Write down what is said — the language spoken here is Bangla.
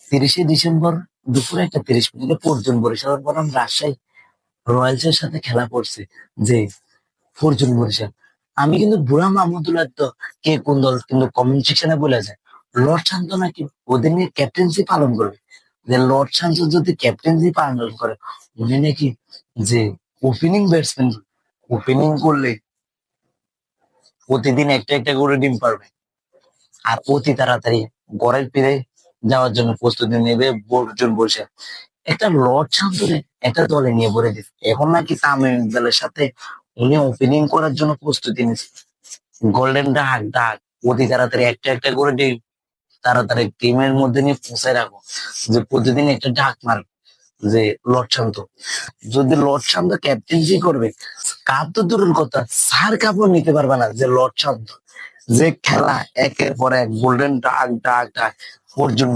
30শে ডিসেম্বর দুপুরে 1:30 ফরচুন বরিশাল বনাম রাজশাহী রয়্যালস এর সাথে খেলা পড়ছে। যে ফরচুন বরিশাল, আমি কিন্তু বুড়া মাহমুদুল্লাহ তো কে কোন দল কিন্তু কমেন্ট সেকশনে বলে যায় লর্ড শান্ত নাকি ওদের নিয়ে ক্যাপ্টেন্সি পালন করবে। যে লর্ড শান্ত যদি ক্যাপ্টেন্সি পালন করে, উনি নাকি যে ওপেনিং ব্যাটসম্যান, ওপেনিং করলে প্রতিদিন একটা একটা করে ডিম পারবে, আর অতি তাড়াতাড়ি গড়ের ফিরে যাওয়ার জন্য প্রস্তুতি নেবে অর্জুন বসে। একটা লর্ড শান্তরে একটা দলে নিয়ে পড়ে দিচ্ছে, এখন নাকি তামিম ইকবালের সাথে উনি ওপেনিং করার জন্য প্রস্তুতি নিচ্ছে। গোল্ডেন ডাক ডাক অতি তাড়াতাড়ি একটা একটা করে তাড়াতাড়ি টিমের মধ্যে নিয়ে পৌঁছায় রাখো, যে প্রতিদিন একটা ডাক মার যে লর্ড শান্ত। যদি লর্ড শান্ত ক্যাপ্টেন্সি করবে, কাপ তো দূরের কথা, সার কাপও নিতে পারবে না। যে লর্ড শান্ত যে খেলা একের পর এক গোল্ডেন ডাক ডাক ডাক অর্জুন